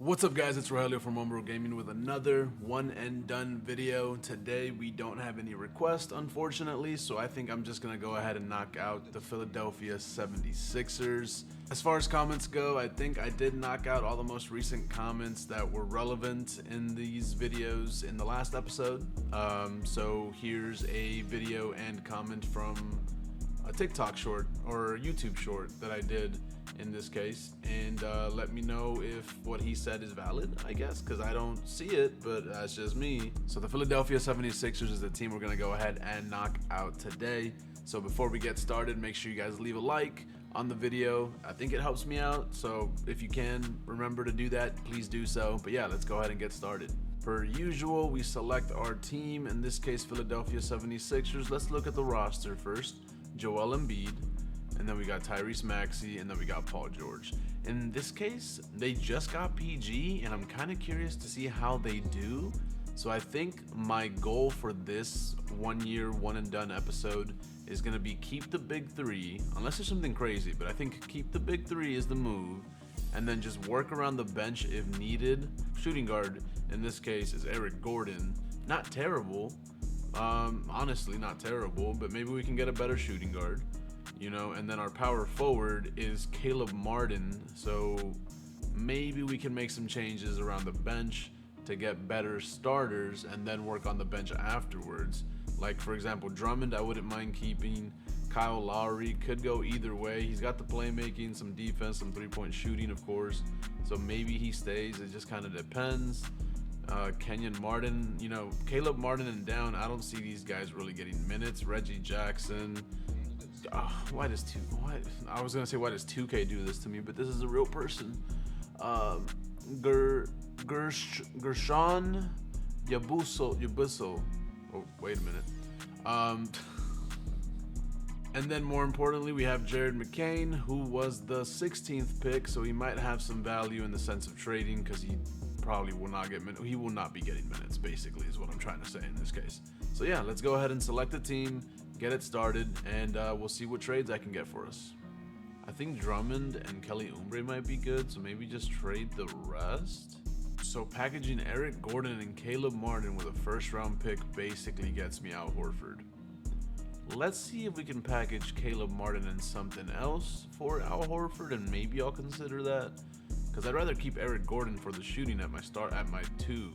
What's up guys, it's Rogelio from OneBroGaming with another one and done video. Today we don't have any requests unfortunately, so I think I'm just gonna go ahead and knock out the Philadelphia 76ers. As far as comments go, I think I did knock out all the most recent comments that were relevant in these videos in the last episode. So here's a video and comment from a TikTok short or YouTube short that I did in this case, and let me know if what he said is valid, I guess, because I don't see it, but that's just me. So the Philadelphia 76ers is the team we're gonna go ahead and knock out today. So before we get started, make sure you guys leave a like on the video. I think it helps me out, so if you can remember to do that, please do so. But yeah, let's go ahead and get started. Per usual, we select our team, in this case Philadelphia 76ers. Let's look at the roster first. Joel Embiid, and then we got Tyrese Maxey, and then we got Paul George. In this case, they just got PG, and I'm kind of curious to see how they do. So I think my goal for this 1 year, one and done episode is going to be keep the big three, unless there's something crazy, but I think keep the big three is the move, and then just work around the bench if needed. Shooting guard, in this case, is Eric Gordon. Not terrible, honestly not terrible, but maybe we can get a better shooting guard. You know, and then our power forward is Caleb Martin, so maybe we can make some changes around the bench to get better starters and then work on the bench afterwards. Like for example, Drummond I wouldn't mind keeping. Kyle Lowry could go either way. He's got the playmaking, some defense, some three-point shooting of course, so maybe he stays. It just kind of depends. Kenyon Martin, you know, Caleb Martin and down, I don't see these guys really getting minutes. Reggie Jackson. Why does 2K do this to me? But this is a real person. Gershon Yabuso. Oh, wait a minute. And then more importantly, we have Jared McCain, who was the 16th pick, so he might have some value in the sense of trading because he probably will not get minutes. He will not be getting minutes, basically, is what I'm trying to say in this case. So yeah, let's go ahead and select the team, get it started, and we'll see what trades I can get for us. I think Drummond and Kelly Oubre might be good, so maybe just trade the rest. So packaging Eric Gordon and Caleb Martin with a first-round pick basically gets me Al Horford. Let's see if we can package Caleb Martin and something else for Al Horford, and maybe I'll consider that. Because I'd rather keep Eric Gordon for the shooting at my 2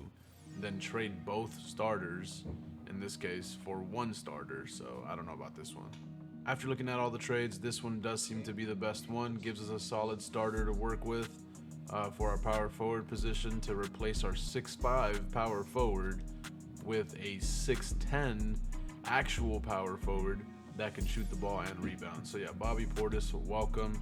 than trade both starters, in this case, for one starter. So I don't know about this one. After looking at all the trades, this one does seem to be the best one. Gives us a solid starter to work with for our power forward position to replace our 6'5" power forward with a 6'10" actual power forward that can shoot the ball and rebound. So yeah, Bobby Portis, welcome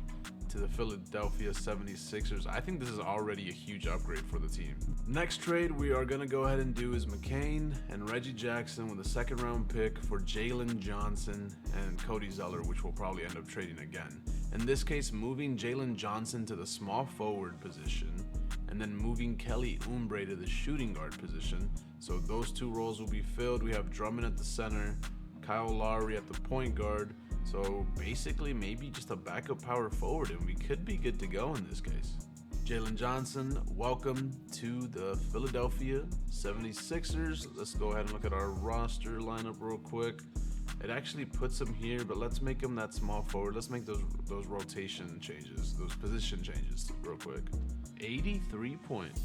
to the Philadelphia 76ers. I think this is already a huge upgrade for the team. Next trade we are going to go ahead and do is McCain and Reggie Jackson with a second round pick for Jalen Johnson and Cody Zeller, which we'll probably end up trading again. In this case, moving Jalen Johnson to the small forward position and then moving Kelly Oubre to the shooting guard position. So those two roles will be filled. We have Drummond at the center, Kyle Lowry at the point guard. So basically maybe just a backup power forward, and we could be good to go in this case. Jalen Johnson, welcome to the Philadelphia 76ers. Let's go ahead and look at our roster lineup real quick. It actually puts him here, but let's make him that small forward. Let's make those rotation changes, those position changes real quick. 83 point.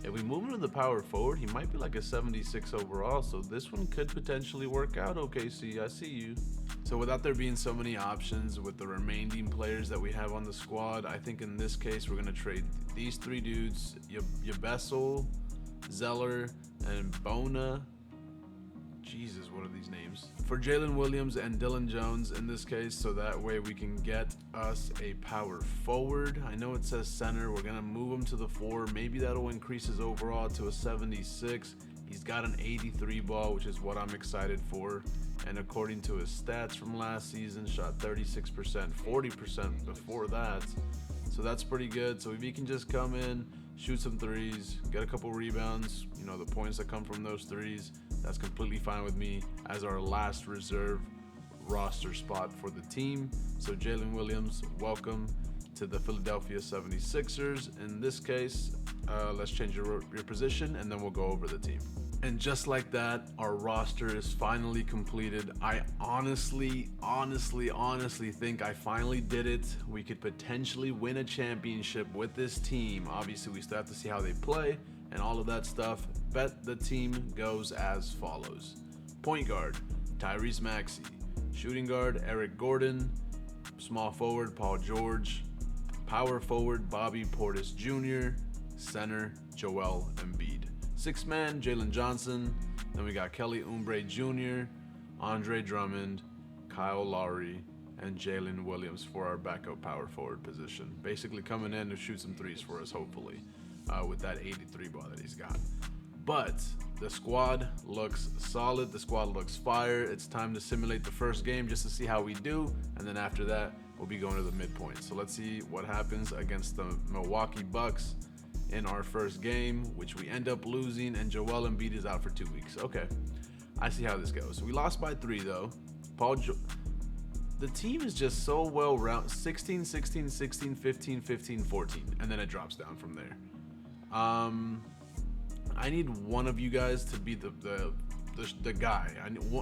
If we move him to the power forward, he might be like a 76 overall, so this one could potentially work out. OKC, I see you. So without there being so many options with the remaining players that we have on the squad, I think in this case we're going to trade these three dudes, Yabessel, Zeller, and Bona. Jesus, what are these names? For Jalen Williams and Dylan Jones in this case, so that way we can get us a power forward. I know it says center. We're going to move him to the 4. Maybe that'll increase his overall to a 76. He's got an 83 ball, which is what I'm excited for. And according to his stats from last season, shot 36%, 40% before that. So that's pretty good. So if he can just come in, shoot some threes, get a couple rebounds, you know, the points that come from those threes, that's completely fine with me as our last reserve roster spot for the team. So Jalen Williams, welcome to the Philadelphia 76ers. In this case, let's change your position, and then we'll go over the team. And just like that, our roster is finally completed. I honestly think I finally did it. We could potentially win a championship with this team. Obviously, we still have to see how they play and all of that stuff. Bet the team goes as follows. Point guard, Tyrese Maxey. Shooting guard, Eric Gordon. Small forward, Paul George. Power forward, Bobby Portis Jr. Center, Joel Embiid. Sixth man, Jalen Johnson. Then we got Kelly Oubre Jr., Andre Drummond, Kyle Lowry, and Jalen Williams for our backup power forward position. Basically coming in to shoot some threes for us, hopefully, with that 83 ball that he's got. But the squad looks solid. The squad looks fire. It's time to simulate the first game just to see how we do. And then after that, we'll be going to the midpoint. So let's see what happens against the Milwaukee Bucks in our first game, which we end up losing, and Joel Embiid is out for 2 weeks. Okay, I see how this goes. We lost by 3 though. The team is just so well rounded. 16, 16, 16, 15, 15, 14, and then it drops down from there. I need one of you guys to be the guy.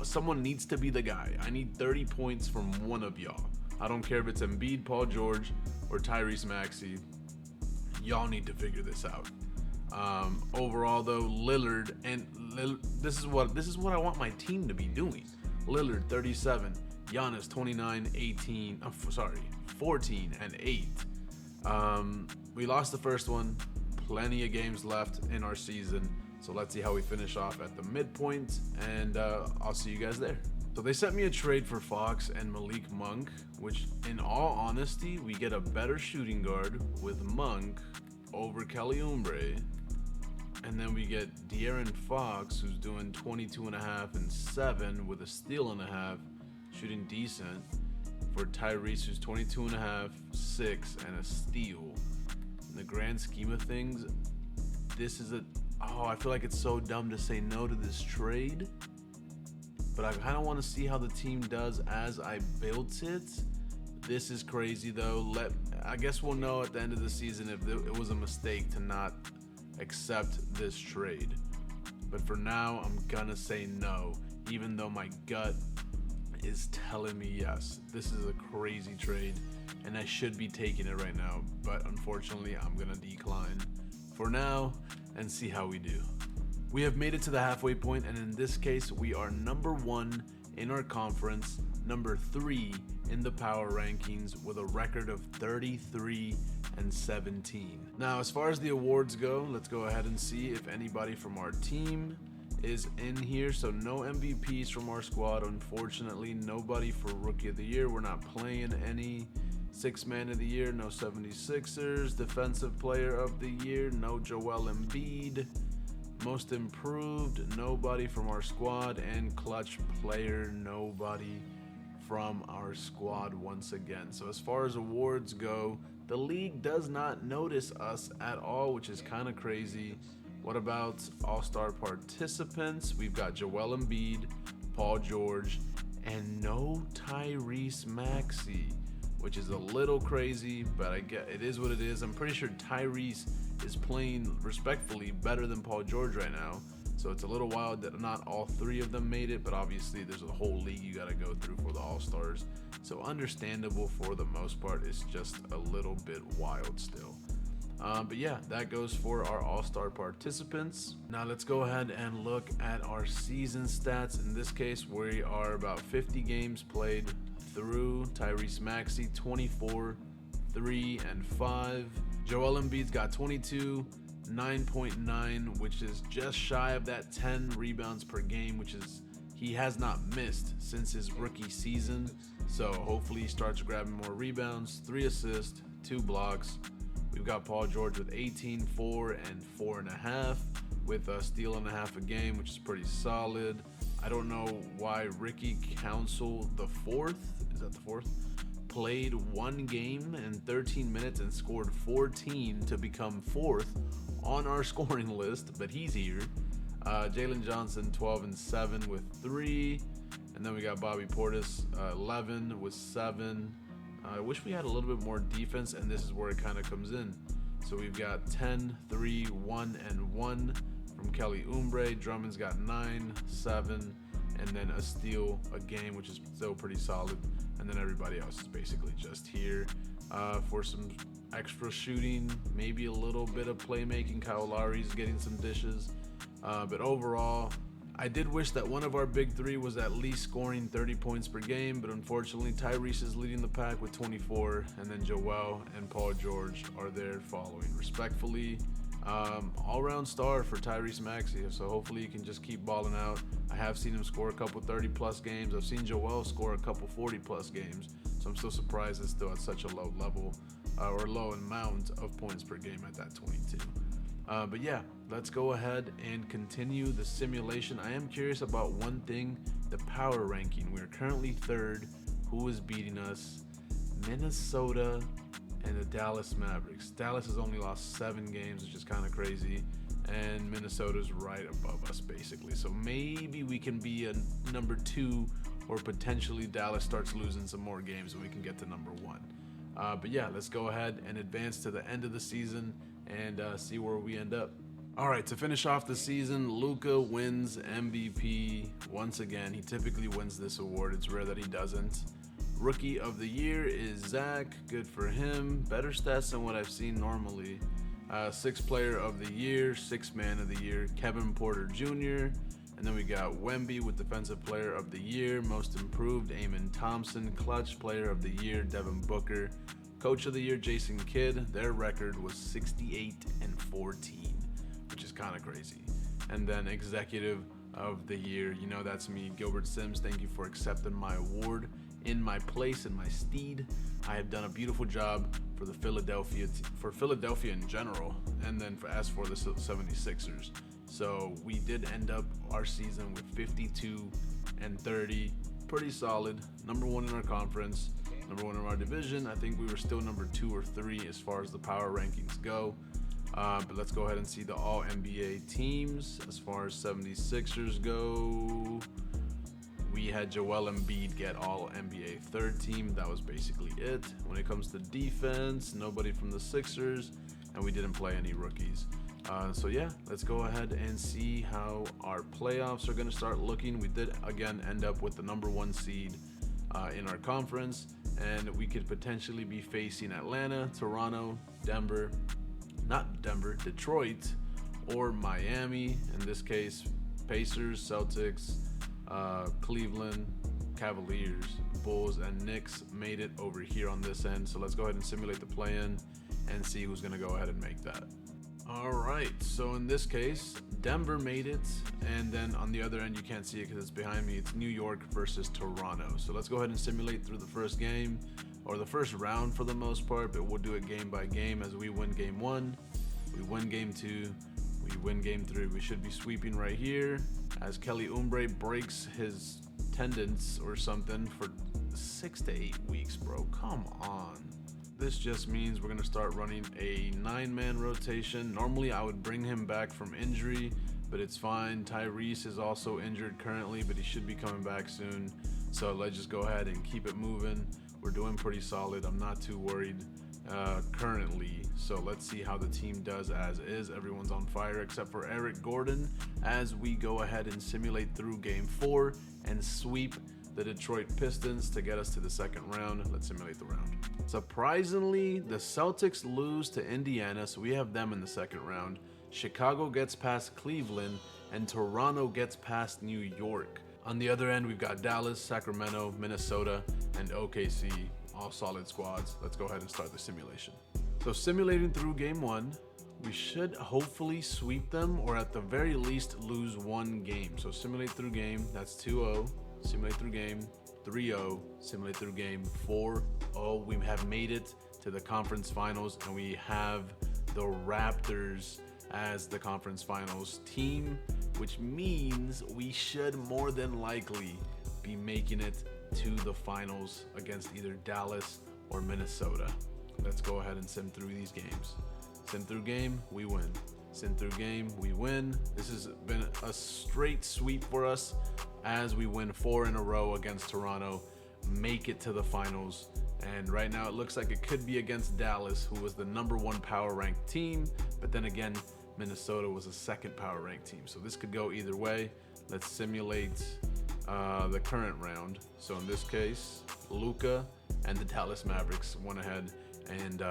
Someone needs to be the guy. I need 30 points from one of y'all. I don't care if it's Embiid, Paul George, or Tyrese Maxey. Y'all need to figure this out. Overall, though, Lillard, this is what I want my team to be doing. Lillard 37, Giannis 29, 18. 14 and 8. We lost the first one. Plenty of games left in our season, so let's see how we finish off at the midpoint, and I'll see you guys there. So they sent me a trade for Fox and Malik Monk, which in all honesty, we get a better shooting guard with Monk over Kelly Oubre. And then we get De'Aaron Fox, who's doing 22.5 and 7 with a steal and a half, shooting decent, for Tyrese, who's 22.5, 6, and a steal. In the grand scheme of things, this is I feel like it's so dumb to say no to this trade. But I kind of want to see how the team does as I built it. This is crazy though. I guess we'll know at the end of the season if it was a mistake to not accept this trade. But for now, I'm gonna say no, even though my gut is telling me yes. This is a crazy trade, and I should be taking it right now. But unfortunately, I'm gonna decline for now and see how we do. We have made it to the halfway point, and in this case, we are number 1 in our conference, number 3 in the power rankings with a record of 33 and 17. Now, as far as the awards go, let's go ahead and see if anybody from our team is in here. So no MVPs from our squad, unfortunately. Nobody for Rookie of the Year. We're not playing any. Sixth Man of the Year, no 76ers. Defensive Player of the Year, no Joel Embiid. Most Improved, nobody from our squad. And Clutch Player, nobody from our squad once again. So as far as awards go, the league does not notice us at all, which is kind of crazy. What about All-Star participants? We've got Joel Embiid, Paul George, and no Tyrese Maxey, which is a little crazy, but I get it is what it is. I'm pretty sure Tyrese is playing respectfully better than Paul George right now. So it's a little wild that not all 3 of them made it, but obviously there's a whole league you got to go through for the All-Stars. So understandable for the most part. It's just a little bit wild still. But yeah, that goes for our All-Star participants. Now let's go ahead and look at our season stats. In this case, we are about 50 games played through. Tyrese Maxey, 24, 3, and 5. Joel Embiid's got 22, 9.9, which is just shy of that 10 rebounds per game, which is he has not missed since his rookie season. So hopefully he starts grabbing more rebounds. 3 assists, 2 blocks. We've got Paul George with 18, 4, and 4.5, with a steal and a half a game, which is pretty solid. I don't know why Ricky Council the 4th, is that the 4th? Played 1 game in 13 minutes and scored 14 to become 4th on our scoring list, but he's here. Jalen Johnson, 12 and 7 with 3. And then we got Bobby Portis, 11 with 7. I wish we had a little bit more defense, and this is where it kind of comes in. So we've got 10, 3, 1, and 1 from Kelly Oubre. Drummond's got 9, 7, and then a steal a game, which is still pretty solid. And then everybody else is basically just here for some extra shooting, maybe a little bit of playmaking. Kyle Lowry's getting some dishes. But overall, I did wish that one of our big three was at least scoring 30 points per game, but unfortunately Tyrese is leading the pack with 24, and then Joel and Paul George are there following. Respectfully, all-round star for Tyrese Maxey, so hopefully he can just keep balling out. I have seen him score a couple 30-plus games. I've seen Joel score a couple 40-plus games, so I'm still surprised it's still at such a low level or low amount of points per game at that 22. But yeah, let's go ahead and continue the simulation. I am curious about one thing, the power ranking. We're currently third. Who is beating us? Minnesota and the Dallas Mavericks. Dallas has only lost 7 games, which is kind of crazy. And Minnesota's right above us, basically. So maybe we can be a number 2, or potentially Dallas starts losing some more games and we can get to number 1. But yeah, let's go ahead and advance to the end of the season and see where we end up. All right, to finish off the season, Luka wins MVP once again. He typically wins this award. It's rare that he doesn't. Rookie of the year is Zach. Good for him. Better stats than what I've seen normally. Sixth player of the year, sixth man of the year, Kevin Porter Jr. And then we got Wemby with defensive player of the year, most improved, Amen Thompson. Clutch player of the year, Devin Booker. Coach of the year, Jason Kidd. Their record was 68-14, which is kind of crazy. And then executive of the year, you know that's me, Gilbert Sims. Thank you for accepting my award in my place, in my stead. I have done a beautiful job for the Philadelphia in general, and then as for the 76ers. So we did end up our season with 52-30, pretty solid. Number 1 in our conference, number 1 in our division. I think we were still number 2 or 3 as far as the power rankings go. But let's go ahead and see the all NBA teams. As far as 76ers go, we had Joel Embiid get all NBA third team. That was basically it. When it comes to defense, nobody from the Sixers, and we didn't play any rookies. So yeah, let's go ahead and see how our playoffs are going to start looking. We did again end up with the number 1 seed in our conference, and we could potentially be facing Atlanta, Toronto, Detroit, or Miami. In this case, Pacers, Celtics, Cleveland, Cavaliers, Bulls, and Knicks made it over here on this end. So let's go ahead and simulate the play-in and see who's going to go ahead and make that. All right, so in this case, Denver made it, and then on the other end, you can't see it because it's behind me, it's New York versus Toronto. So let's go ahead and simulate through the first game, or the first round for the most part, but we'll do it game by game as we win game 1, we win game 2, we win game 3. We should be sweeping right here as Kelly Oubre breaks his tendons or something for 6 to 8 weeks, bro. Come on. This just means we're going to start running a 9-man rotation. Normally, I would bring him back from injury, but it's fine. Tyrese is also injured currently, but he should be coming back soon. So let's just go ahead and keep it moving. We're doing pretty solid. I'm not too worried currently. So let's see how the team does as is. Everyone's on fire except for Eric Gordon as we go ahead and simulate through game 4 and sweep the Detroit Pistons to get us to the second round. Let's simulate the round. Surprisingly, the Celtics lose to Indiana, so we have them in the second round. Chicago gets past Cleveland, and Toronto gets past New York. On the other end, we've got Dallas, Sacramento, Minnesota, and OKC, all solid squads. Let's go ahead and start the simulation. So simulating through game 1, we should hopefully sweep them, or at the very least lose 1 game. So simulate through game, that's 2-0. Simulate through game 3-0, simulate through game 4-0. We have made it to the conference finals, and we have the Raptors as the conference finals team, which means we should more than likely be making it to the finals against either Dallas or Minnesota. Let's go ahead and sim through these games. Sim through game, we win. Sim through game, we win. This has been a straight sweep for us as we win 4 in a row against Toronto, make it to the finals, And right now it looks like it could be against Dallas, who was the #1 power ranked team. But then again, Minnesota was a second power ranked team. So this could go either way. Let's simulate the current round. So in this case, Luka and the Dallas Mavericks went ahead and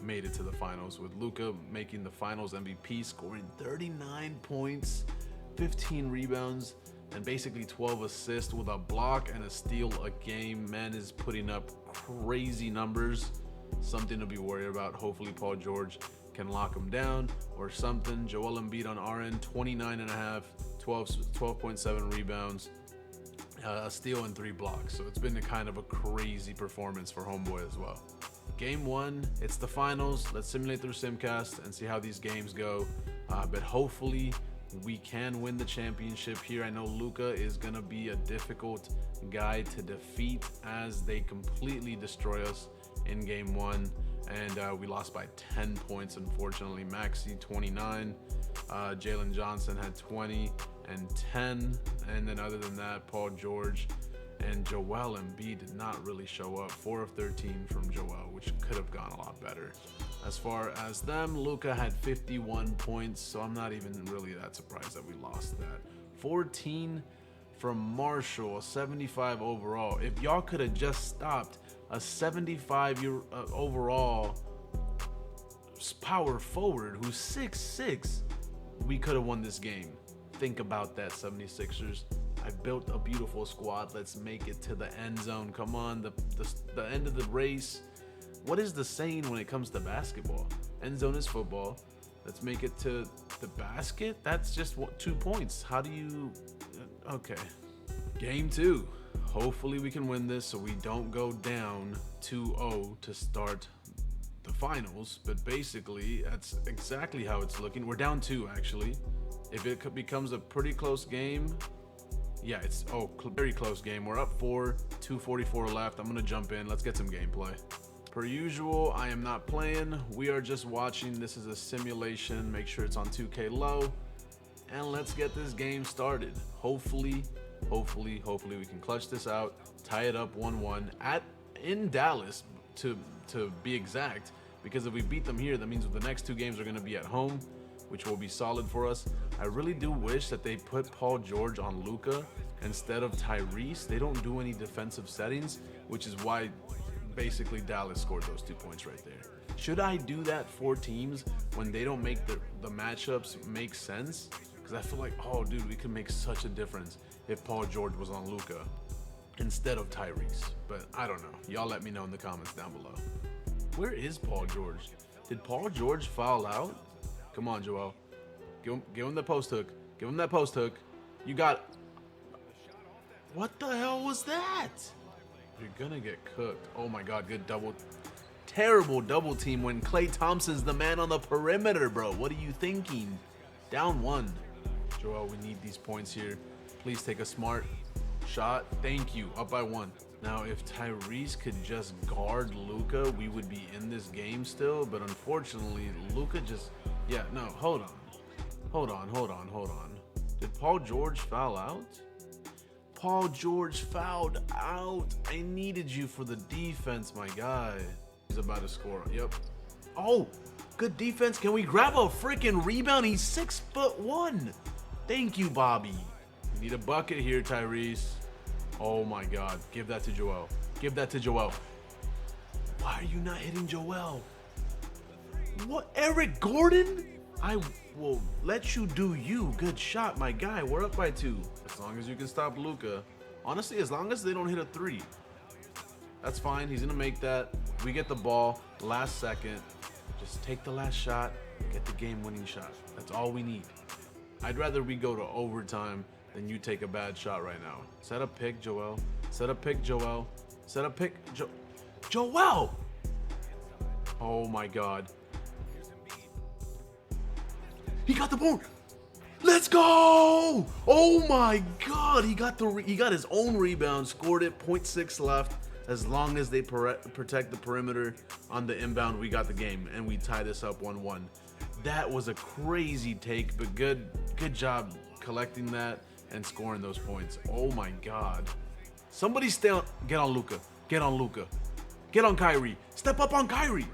made it to the finals, with Luka making the finals MVP, scoring 39 points, 15 rebounds, and basically 12 assists with a block and a steal a game. Man is putting up crazy numbers. Something to be worried about. Hopefully Paul George can lock him down or something. Joel Embiid on our end, 29.5, 12.7 rebounds, a steal and 3 blocks. So it's been a kind of a crazy performance for homeboy as well. Game 1, it's the finals. Let's simulate through Simcast and see how these games go. But hopefully we can win the championship here. I know Luka is going to be a difficult guy to defeat as they completely destroy us in game 1. And we lost by 10 points, unfortunately. Maxey, 29. Jalen Johnson had 20 and 10. And then other than that, Paul George and Joel Embiid did not really show up. 4 of 13 from Joel, which could have gone a lot better. As far as them, Luka had 51 points, so I'm not even really that surprised that we lost that. 14 from Marshall, 75 overall. If y'all could have just stopped a 75 overall power forward who's 6'6", we could have won this game. Think about that, 76ers. I built a beautiful squad. Let's make it to the end zone. Come on, the end of the race. What is the saying when it comes to basketball? End zone is football. Let's make it to the basket. That's just 2 points. How do you... Okay. Game 2. Hopefully we can win this so we don't go down 2-0 to start the finals. But basically, that's exactly how it's looking. We're down 2, actually. If it becomes a pretty close game... Yeah, it's very close game. We're up 4, 2:44 left. I'm going to jump in. Let's get some gameplay. Per usual, I am not playing. We are just watching. This is a simulation. Make sure it's on 2K low. And let's get this game started. Hopefully we can clutch this out, tie it up 1-1 in Dallas to be exact. Because if we beat them here, that means the next 2 games are going to be at home, which will be solid for us. I really do wish that they put Paul George on Luka instead of Tyrese. They don't do any defensive settings, which is why basically Dallas scored those 2 points right there. Should I do that for teams when they don't make the matchups make sense? Because I feel like, oh dude, we could make such a difference if Paul George was on Luka instead of Tyrese. But I don't know. Y'all let me know in the comments down below. Where is Paul George? Did Paul George foul out? Come on, Joel. Give him the post hook. Give him that post hook. You got... What the hell was that? You're gonna get cooked. Oh my god, good double. Terrible double team when Klay Thompson's the man on the perimeter, bro. What are you thinking? Down 1. Joel, we need these points here. Please take a smart shot. Thank you. Up by 1. Now, if Tyrese could just guard Luka, we would be in this game still. But unfortunately, Luka just... Yeah, no, hold on. Hold on. Did Paul George foul out? Paul George fouled out. I needed you for the defense, my guy. He's about to score. Yep. Oh, good defense. Can we grab a freaking rebound? He's 6'1". Thank you, Bobby. We need a bucket here, Tyrese. Oh my god. Give that to Joel. Give that to Joel. Why are you not hitting Joel? What? Eric Gordon? I will let you do you. Good shot, my guy. We're up by 2. As long as you can stop Luka. Honestly, as long as they don't hit a 3. That's fine. He's going to make that. We get the ball last second. Just take the last shot. Get the game-winning shot. That's all we need. I'd rather we go to overtime than you take a bad shot right now. Set up pick, Joel. Set up pick, Joel. Set up pick, Joel! Oh, my God. He got the board. Let's go! Oh my god, he got his own rebound, scored it, 0.6 left. As long as they protect the perimeter on the inbound, we got the game and we tie this up 1-1. That was a crazy take, but good job collecting that and scoring those points. Oh my god. Somebody get on Luka. Get on Luka. Get on Kyrie. Step up on Kyrie.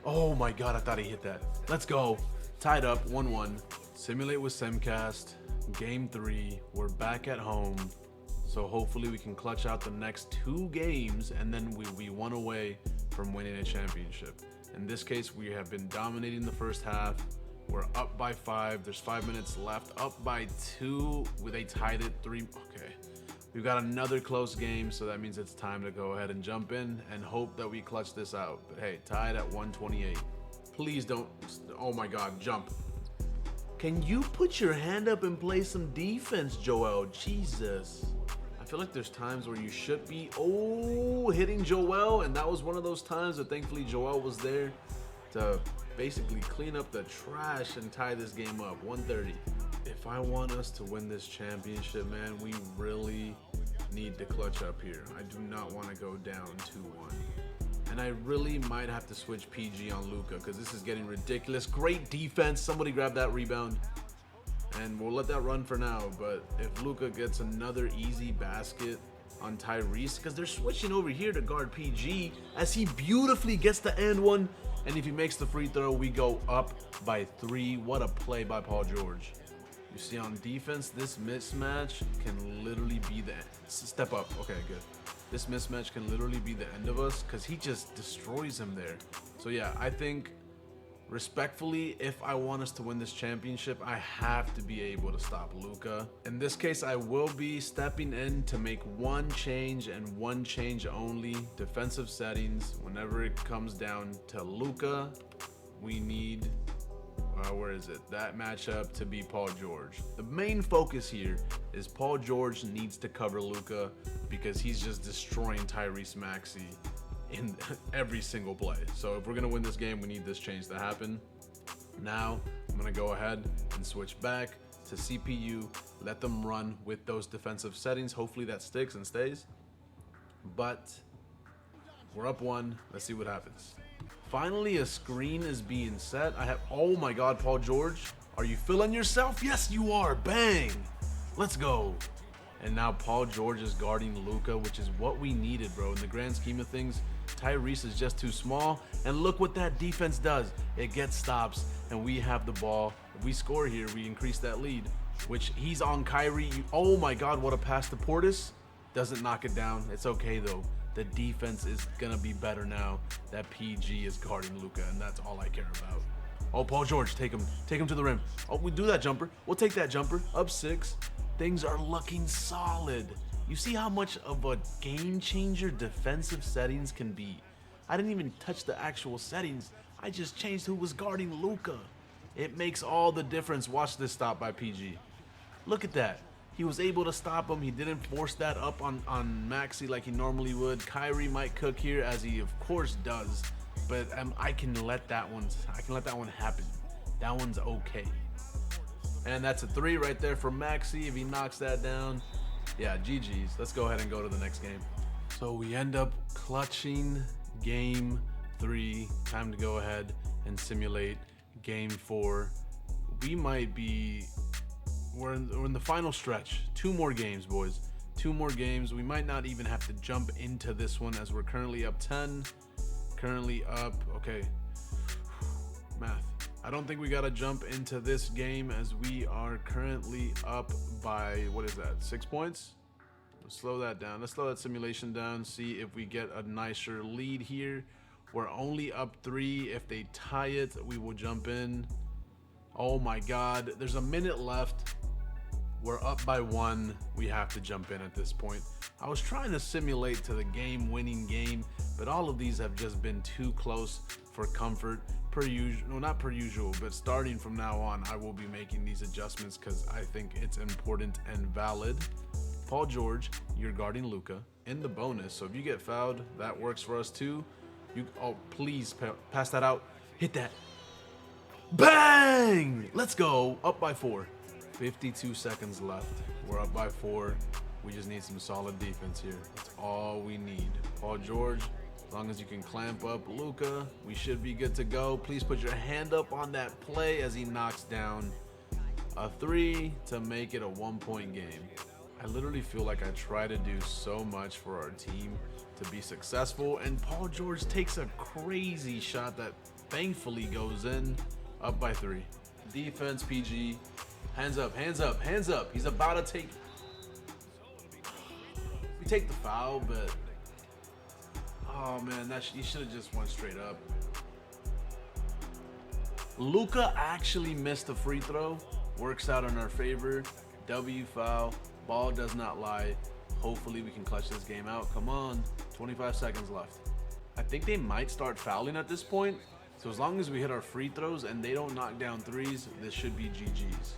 Oh my God, I thought he hit that. Let's go. Tied up 1-1. Simulate with Simcast. Game 3. We're back at home. So hopefully we can clutch out the next 2 games and then we'll be 1 away from winning a championship. In this case, we have been dominating the first half. We're up by 5. There's 5 minutes left. Up by 2. They tied it 3. Okay. We've got another close game, so that means it's time to go ahead and jump in and hope that we clutch this out. But hey, tied at 128. Please don't. Oh my God, jump. Can you put your hand up and play some defense, Joel? Jesus. I feel like there's times where you should be, hitting Joel, and that was one of those times, but thankfully Joel was there to basically clean up the trash and tie this game up. 130. If I want us to win this championship, man, we really need to clutch up here. I do not want to go down 2-1. And I really might have to switch PG on Luka because this is getting ridiculous. Great defense. Somebody grab that rebound. And we'll let that run for now. But if Luka gets another easy basket on Tyrese, because they're switching over here to guard PG as he beautifully gets the and one. And if he makes the free throw, we go up by 3. What a play by Paul George. You see on defense, this mismatch can literally be the step up. Okay, good. This mismatch can literally be the end of us because he just destroys him there. So yeah, I think respectfully, if I want us to win this championship, I have to be able to stop Luka. In this case, I will be stepping in to make 1 change and 1 change only. Defensive settings. Whenever it comes down to Luka, we need where is it? That matchup to be Paul George. The main focus here is Paul George needs to cover Luka because he's just destroying Tyrese Maxey in every single play. So if we're gonna win this game, we need this change to happen. Now I'm gonna go ahead and switch back to CPU, let them run with those defensive settings. Hopefully that sticks and stays. But we're up 1. Let's see what happens. Finally, a screen is being set. Oh my God, Paul George. Are you feeling yourself? Yes, you are. Bang. Let's go. And now Paul George is guarding Luka, which is what we needed, bro. In the grand scheme of things, Tyrese is just too small. And look what that defense does. It gets stops, and we have the ball. If we score here, we increase that lead, which he's on Kyrie. Oh my God, what a pass to Portis. Doesn't knock it down. It's okay, though. The defense is going to be better now that PG is guarding Luka, and that's all I care about. Oh, Paul George, take him to the rim. Oh, we do that jumper. We'll take that jumper. Up 6. Things are looking solid. You see how much of a game changer defensive settings can be. I didn't even touch the actual settings. I just changed who was guarding Luka. It makes all the difference. Watch this stop by PG. Look at that. He was able to stop him. He didn't force that up on Maxey like he normally would. Kyrie might cook here, as he of course does, but I can let that one happen. That one's okay. And that's a 3 right there for Maxey. If he knocks that down, yeah, GG's. Let's go ahead and go to the next game. So we end up clutching game 3. Time to go ahead and simulate game 4. We're in the final stretch. 2 more games, boys. 2 more games. We might not even have to jump into this one as we're currently up 10. Currently up, okay. Math. I don't think we got to jump into this game as we are currently up by, 6 points? Let's slow that down. Let's slow that simulation down. See if we get a nicer lead here. We're only up 3. If they tie it, we will jump in. Oh my God. There's a minute left. We're up by 1. We have to jump in at this point. I was trying to simulate to the game-winning game, but all of these have just been too close for comfort. Per usual, no, not per usual, but starting from now on, I will be making these adjustments because I think it's important and valid. Paul George, you're guarding Luka in the bonus, so if you get fouled, that works for us too. Please pass that out. Hit that. Bang! Let's go. Up by 4. 52 seconds left. We're up by 4. We just need some solid defense here. That's all we need. Paul George, as long as you can clamp up Luka, we should be good to go. Please put your hand up on that play as he knocks down a 3 to make it a 1-point game. I literally feel like I try to do so much for our team to be successful, and Paul George takes a crazy shot that thankfully goes in, up by 3. Defense, PG, hands up, hands up, hands up. He's about to take, we take the foul, but oh man, he should have just went straight up. Luka actually missed a free throw, works out in our favor. W foul, ball does not lie. Hopefully we can clutch this game out. Come on, 25 seconds left. I think they might start fouling at this point. So as long as we hit our free throws and they don't knock down threes, this should be GG's.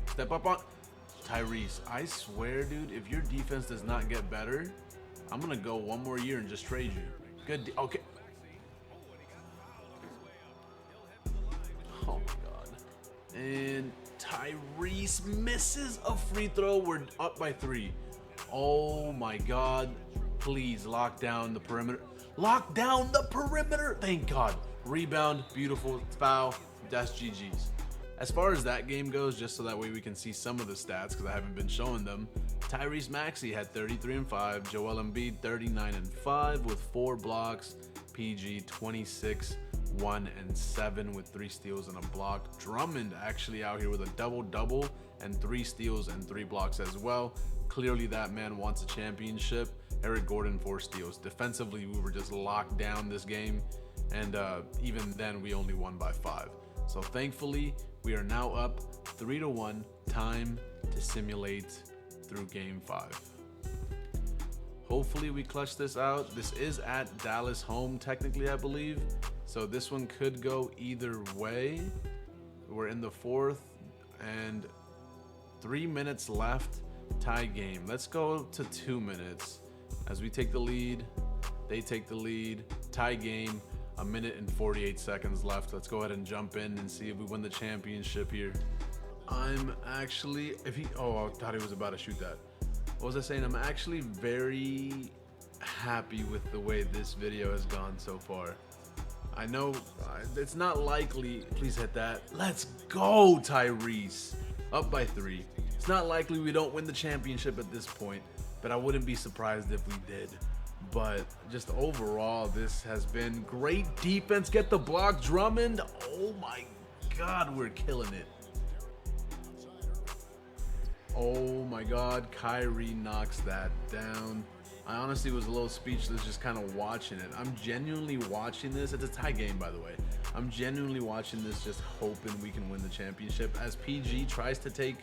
Step up on Tyrese. I swear, dude, if your defense does not get better, I'm gonna go one more year and just trade you. Good, okay. Oh my God. And Tyrese misses a free throw. We're up by 3. Oh my God. Please lock down the perimeter. Lock down the perimeter. Thank God. Rebound. Beautiful. Foul. That's GG's. As far as that game goes, just so that way we can see some of the stats because I haven't been showing them. Tyrese Maxey had 33 and 5. Joel Embiid 39 and 5 with 4 blocks. PG 26, 1 and 7 with 3 steals and a block. Drummond actually out here with a double-double and 3 steals and 3 blocks as well. Clearly that man wants a championship. Eric Gordon 4 steals. Defensively, we were just locked down this game, and even then we only won by 5. So thankfully, we are now up 3-1. Time to simulate through game 5. Hopefully we clutch this out. This is at Dallas home, technically, I believe. So this one could go either way. We're in the 4th and 3 minutes left. Tie game. Let's go to 2 minutes. As we take the lead, they take the lead. Tie game. 1 minute and 48 seconds left. Let's go ahead and jump in and see if we win the championship here. I'm actually, I thought he was about to shoot that. What was I saying? I'm actually very happy with the way this video has gone so far. I know it's not likely. Please hit that. Let's go, Tyrese. Up by 3. It's not likely we don't win the championship at this point, but I wouldn't be surprised if we did. But just overall, this has been great defense. Get the block, Drummond. Oh my God, we're killing it. Oh my God, Kyrie knocks that down. I honestly was a little speechless just kind of watching it. I'm genuinely watching this. It's a tie game, by the way. I'm genuinely watching this just hoping we can win the championship as PG tries to take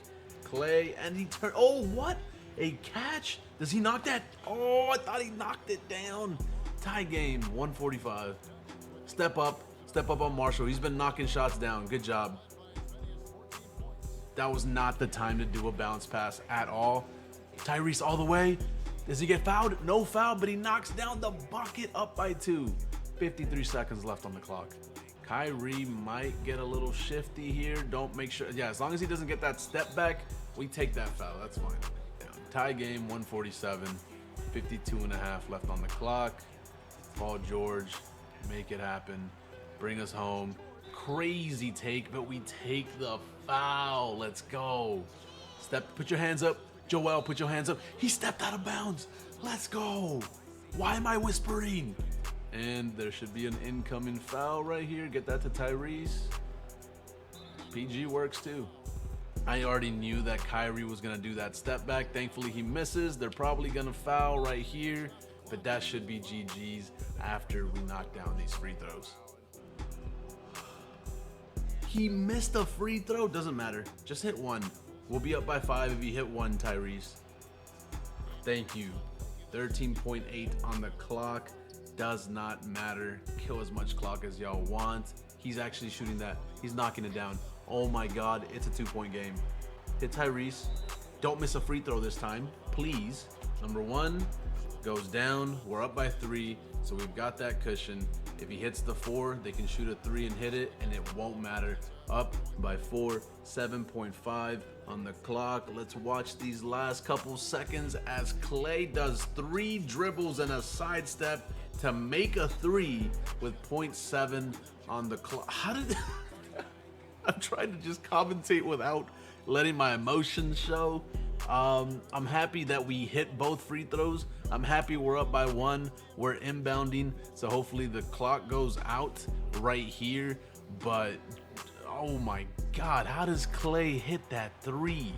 Clay and he turns. Oh, what? A catch? Does he knock that? Oh, I thought he knocked it down. Tie game, 145. Step up on Marshall. He's been knocking shots down. Good job. That was not the time to do a bounce pass at all. Tyrese all the way. Does he get fouled? No foul, but he knocks down the bucket, up by 2. 53 seconds left on the clock. Kyrie might get a little shifty here. Don't make sure. Yeah, as long as he doesn't get that step back, we take that foul. That's fine. Yeah. Tie game, 147. 52 and a half left on the clock. Paul George, make it happen. Bring us home. Crazy take, but we take the foul. Let's go. Put your hands up. Joel, put your hands up. He stepped out of bounds. Let's go. Why am I whispering? And there should be an incoming foul right here. Get that to Tyrese. PG works too. I already knew that Kyrie was going to do that step back. Thankfully, he misses. They're probably going to foul right here. But that should be GG's after we knock down these free throws. He missed a free throw. Doesn't matter. Just hit one. We'll be up by 5 if you hit one, Tyrese. Thank you. 13.8 on the clock. Does not matter. Kill as much clock as y'all want. He's actually shooting that. He's knocking it down. Oh my God, it's a 2-point game. Hit Tyrese. Don't miss a free throw this time, please. Number 1 goes down. We're up by 3, so we've got that cushion. If he hits the 4, they can shoot a 3 and hit it, and it won't matter. Up by 4, 7.5 on the clock. Let's watch these last couple seconds as Clay does 3 dribbles and a sidestep to make a 3 with 0.7 on the clock. How did I'm trying to just commentate without letting my emotions show. I'm happy that we hit both free throws. I'm happy we're up by 1. We're inbounding, so hopefully the clock goes out right here. But oh my God, how does Clay hit that 3?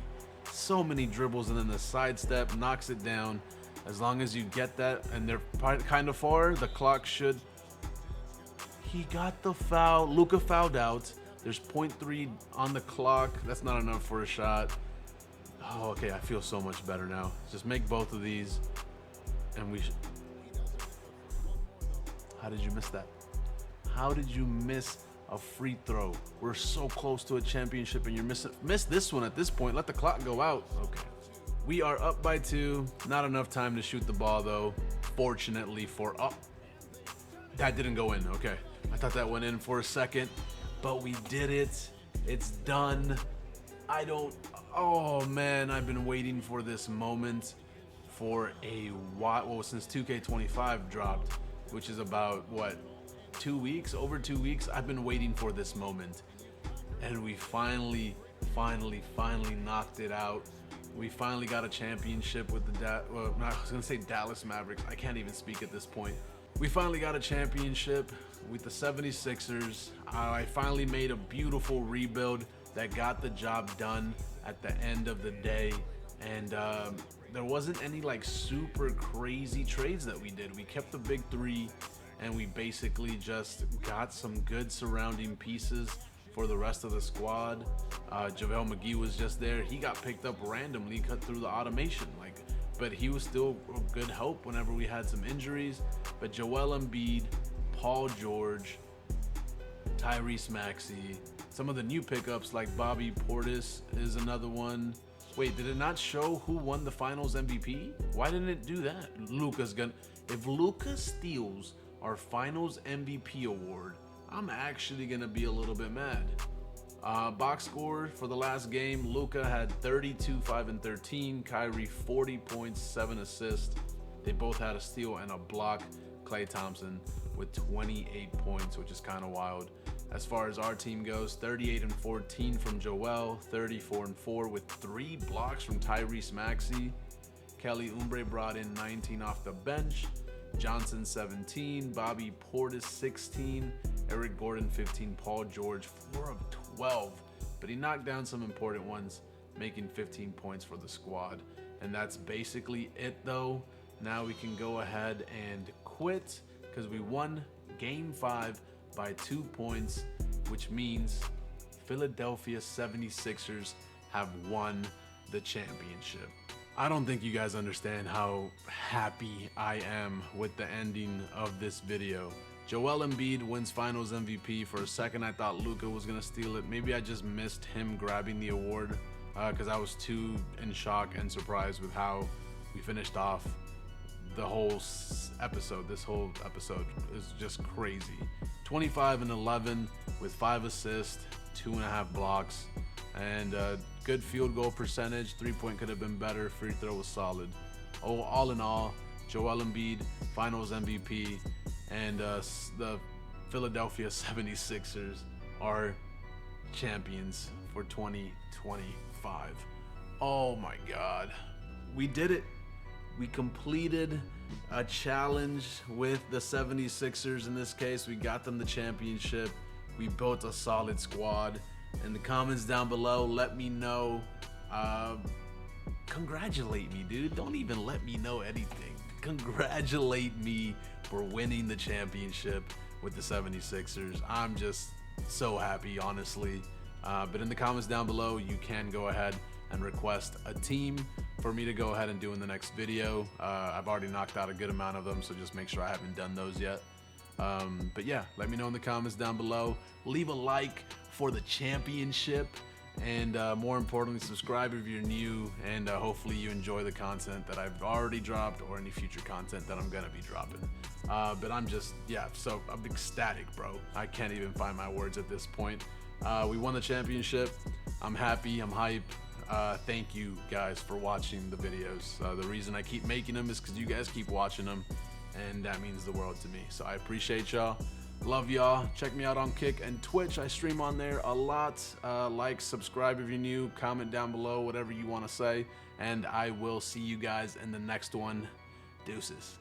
So many dribbles, and then the sidestep knocks it down. As long as you get that, and they're kind of far, the clock should. He got the foul. Luka fouled out. There's 0.3 on the clock. That's not enough for a shot. Oh, okay, I feel so much better now. Just make both of these, and we should. How did you miss that? How did you miss a free throw? We're so close to a championship, and you're missed this one at this point. Let the clock go out. Okay. We are up by 2. Not enough time to shoot the ball, though. Fortunately for that didn't go in. Okay. I thought that went in for a second, but we did it. It's done. Oh man, I've been waiting for this moment for a while. Well, since 2K25 dropped, which is about what, 2 weeks? Over 2 weeks. I've been waiting for this moment, and we finally knocked it out. We finally got a championship with the I was gonna say Dallas Mavericks. I can't even speak at this point. We finally got a championship with the 76ers. I finally made a beautiful rebuild that got the job done at the end of the day. And there wasn't any like super crazy trades that we did. We kept the big 3, and we basically just got some good surrounding pieces for the rest of the squad. JaVale McGee was just there. He got picked up randomly, cut through the automation. But he was still a good help whenever we had some injuries. But Joel Embiid, Paul George, Tyrese Maxey, some of the new pickups like Bobby Portis is another one. Wait, did it not show who won the Finals MVP? Why didn't it do that? If Luka steals our Finals MVP award, I'm actually gonna be a little bit mad. Box score for the last game, Luka had 32, 5, and 13. Kyrie 40 points, 7 assists. They both had a steal and a block. Klay Thompson with 28 points, which is kind of wild. As far as our team goes, 38 and 14 from Joel, 34 and 4 with 3 blocks from Tyrese Maxey. Kelly Oubre brought in 19 off the bench. Johnson 17, Bobby Portis 16, Eric Gordon 15, Paul George 4 of 12, but he knocked down some important ones, making 15 points for the squad. And that's basically it though. Now we can go ahead and quit because we won game 5 by 2 points, which means Philadelphia 76ers have won the championship. I don't think you guys understand how happy I am with the ending of this video. Joel Embiid wins Finals MVP. For a second, I thought Luka was gonna steal it. Maybe I just missed him grabbing the award because I was too in shock and surprised with how we finished off the whole episode. This whole episode is just crazy. 25 and 11 with 5 assists, 2.5 blocks, and good field goal percentage. 3-point could have been better. Free throw was solid. All in all, Joel Embiid, Finals MVP, and the Philadelphia 76ers are champions for 2025. Oh my God. We did it. We completed a challenge with the 76ers. In this case, we got them the championship. We built a solid squad. In the comments down below, let me know. Congratulate me, dude. Don't even let me know anything. Congratulate me for winning the championship with the 76ers. I'm just so happy, honestly. But in the comments down below, you can go ahead and request a team for me to go ahead and do in the next video. I've already knocked out a good amount of them, so just make sure I haven't done those yet. But yeah, let me know in the comments down below. Leave a like for the championship, and more importantly, subscribe if you're new, and hopefully you enjoy the content that I've already dropped or any future content that I'm gonna be dropping. But I'm just, yeah, so I'm ecstatic, bro. I can't even find my words at this point. We won the championship. I'm happy, I'm hype. Thank you guys for watching the videos. The reason I keep making them is because you guys keep watching them, and that means the world to me. So I appreciate y'all. Love y'all. Check me out on Kick and Twitch. I stream on there a lot. Like, subscribe if you're new, comment down below, whatever you want to say. And I will see you guys in the next one. Deuces.